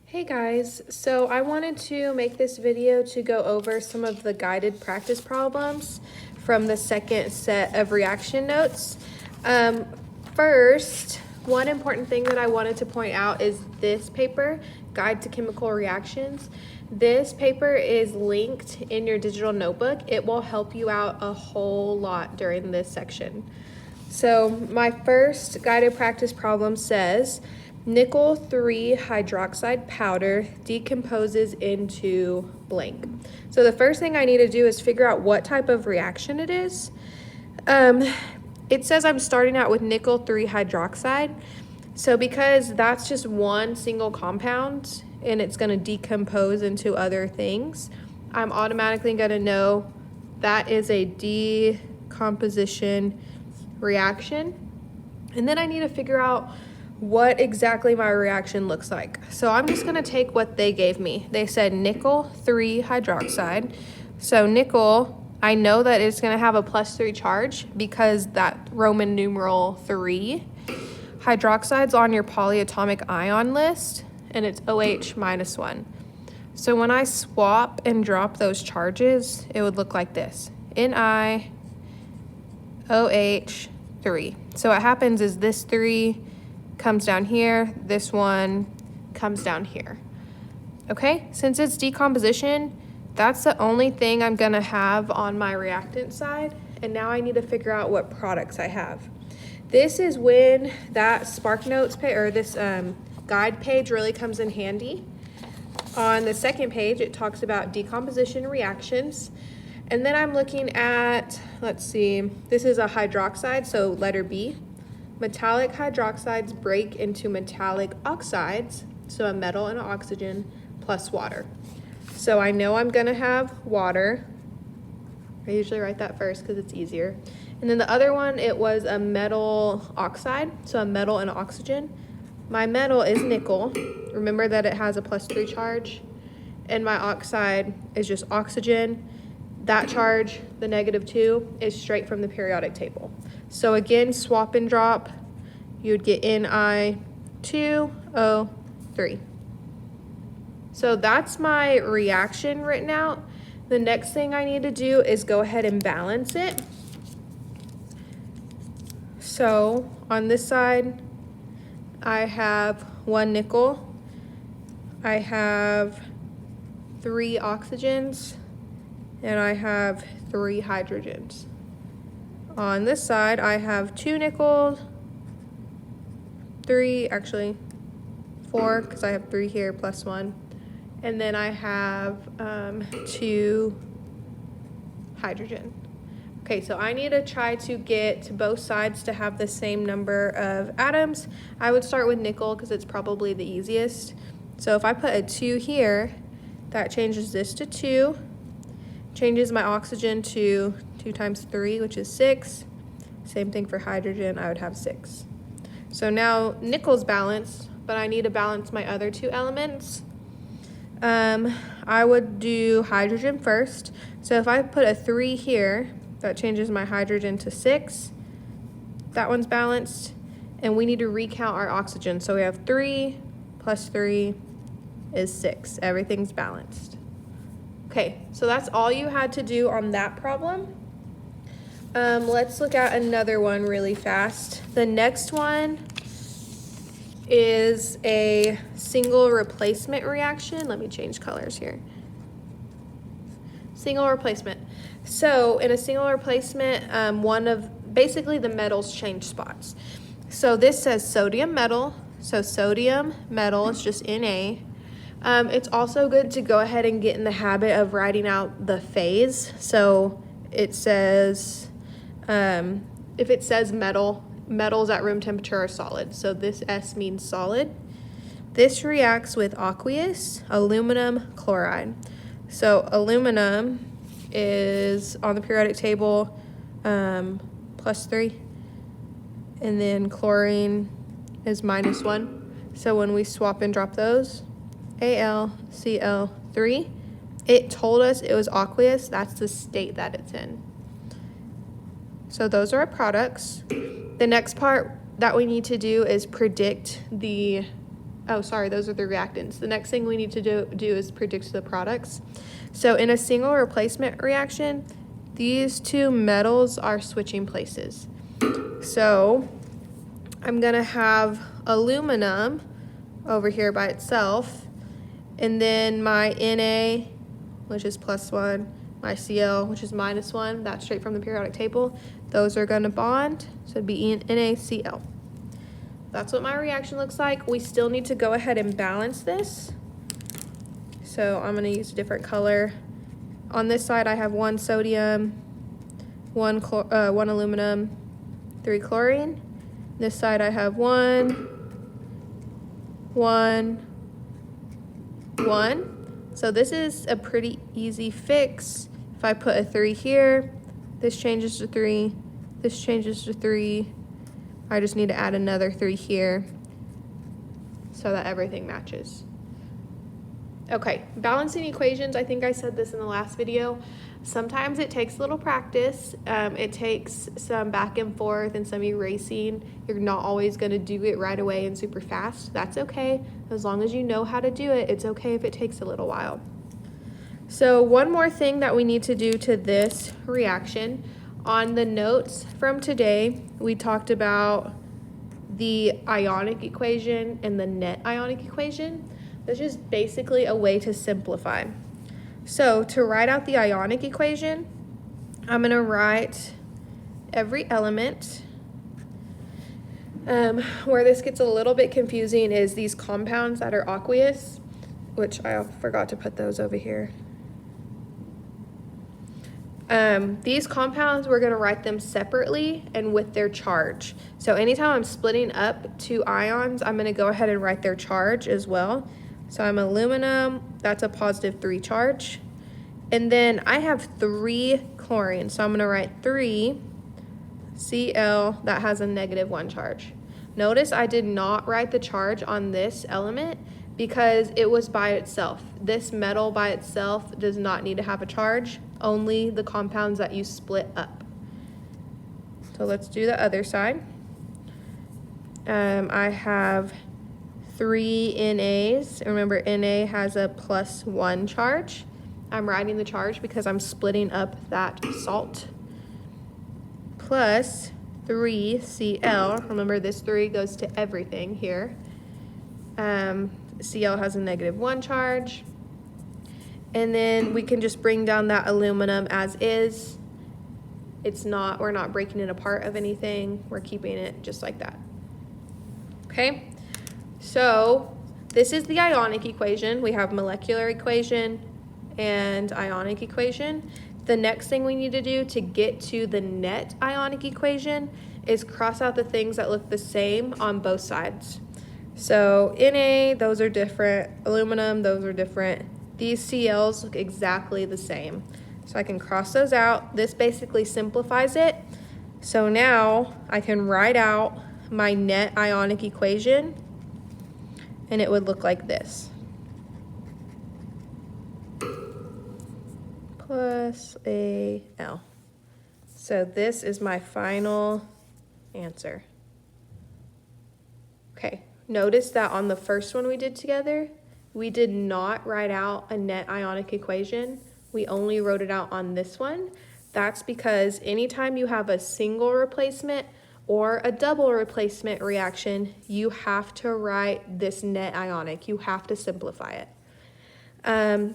Hey guys, so I wanted to make this video to go over some of the guided practice problems from the second set of reaction notes. First, one important thing that I wanted to point out is this paper, Guide to Chemical Reactions. This paper is linked in your digital notebook. It will help you out a whole lot during this section. So my first guided practice problem says, nickel 3 hydroxide powder decomposes into blank. So the first thing I need to do is figure out what type of reaction it is. It says I'm starting out with nickel 3 hydroxide. So because that's just one single compound and it's going to decompose into other things, I'm automatically going to know that is a decomposition reaction. And then I need to figure out what exactly my reaction looks like. So I'm just gonna take what they gave me. They said nickel 3 hydroxide. So nickel, I know that it's gonna have a +3 charge because that Roman numeral 3. Hydroxide's on your polyatomic ion list and it's OH -1. So when I swap and drop those charges, it would look like this. NiOH 3. So what happens is this 3 comes down here, this one comes down here. Okay, since it's decomposition, that's the only thing I'm gonna have on my reactant side, and now I need to figure out what products I have. This is when that SparkNotes page, or this guide page really comes in handy. On the second page, it talks about decomposition reactions. And then I'm looking at, let's see, this is a hydroxide, so letter B. Metallic hydroxides break into metallic oxides, so a metal and an oxygen plus water. So I know I'm gonna have water. I usually write that first because it's easier. And then the other one, it was a metal oxide, so a metal and an oxygen. My metal is nickel. Remember that it has a +3 charge. And my oxide is just oxygen. That charge, the -2, is straight from the periodic table. So again, swap and drop, you'd get Ni2O3. So that's my reaction written out. The next thing I need to do is go ahead and balance it. So on this side, I have 1 nickel. I have 3 oxygens. And I have 3 hydrogens. On this side, I have 2 nickels, 4, because I have 3 here plus 1. And then I have 2 hydrogen. Okay, so I need to try to get both sides to have the same number of atoms. I would start with nickel because it's probably the easiest. So if I put a 2 here, that changes this to 2. Changes my oxygen to 2 times 3, which is 6. Same thing for hydrogen, I would have 6. So now nickel's balanced, but I need to balance my other 2 elements. I would do hydrogen first. So if I put a 3 here, that changes my hydrogen to 6. That one's balanced. And we need to recount our oxygen. So we have 3 plus 3 is 6. Everything's balanced. Okay, so that's all you had to do on that problem. Let's look at another one really fast. The next one is a single replacement reaction. Let me change colors here. Single replacement. So in a single replacement, basically the metals change spots. So this says sodium metal. So sodium metal is just Na. It's also good to go ahead and get in the habit of writing out the phase. So it says, if it says metal, metals at room temperature are solid. So this S means solid. This reacts with aqueous aluminum chloride. So aluminum is on the periodic table +3. And then chlorine is -1. So when we swap and drop those, AlCl3, it told us it was aqueous. That's the state that it's in. So those are our products. The next part that we need to do is predict the oh, sorry, those are the reactants. The next thing we need to do is predict the products. So in a single replacement reaction, these two metals are switching places. So I'm gonna have aluminum over here by itself, and then my Na, which is +1, my Cl, which is -1, that's straight from the periodic table, those are gonna bond, so it'd be NaCl. That's what my reaction looks like. We still need to go ahead and balance this. So I'm gonna use a different color. On this side I have 1 sodium, 1 aluminum, 3 chlorine. This side I have 1, 1, 1. So this is a pretty easy fix. If I put a 3 here, this changes to 3, this changes to 3. I just need to add another 3 here so that everything matches. Okay, balancing equations, I think I said this in the last video. Sometimes it takes a little practice. It takes some back and forth and some erasing. You're not always gonna do it right away and super fast. That's okay. As long as you know how to do it, it's okay if it takes a little while. So one more thing that we need to do to this reaction. On the notes from today, we talked about the ionic equation and the net ionic equation. That's just basically a way to simplify. So to write out the ionic equation, I'm gonna write every element. Where this gets a little bit confusing is these compounds that are aqueous, which I forgot to put those over here. These compounds, we're gonna write them separately and with their charge. So anytime I'm splitting up 2 ions, I'm gonna go ahead and write their charge as well. So I'm aluminum, that's a +3 charge. And then I have 3 chlorine, so I'm gonna write 3 Cl, that has a -1 charge. Notice I did not write the charge on this element because it was by itself. This metal by itself does not need to have a charge, only the compounds that you split up. So let's do the other side. I have 3 NAs. Remember, Na has a +1 charge. I'm writing the charge because I'm splitting up that salt. Plus 3 Cl. Remember, this 3 goes to everything here. Cl has a -1 charge. And then we can just bring down that aluminum as is. We're not breaking it apart of anything. We're keeping it just like that. Okay, so this is the ionic equation. We have molecular equation and ionic equation. The next thing we need to do to get to the net ionic equation is cross out the things that look the same on both sides. So Na, those are different. Aluminum, those are different. These Cl's look exactly the same. So I can cross those out. This basically simplifies it. So now I can write out my net ionic equation, and it would look like this. Plus Al. So this is my final answer. Okay, notice that on the first one we did together, we did not write out a net ionic equation. We only wrote it out on this one. That's because anytime you have a single replacement or a double replacement reaction, you have to write this net ionic. You have to simplify it.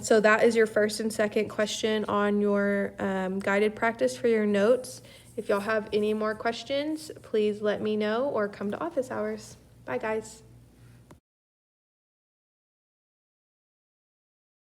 So that is your first and second question on your guided practice for your notes. If y'all have any more questions, please let me know or come to office hours. Bye, guys.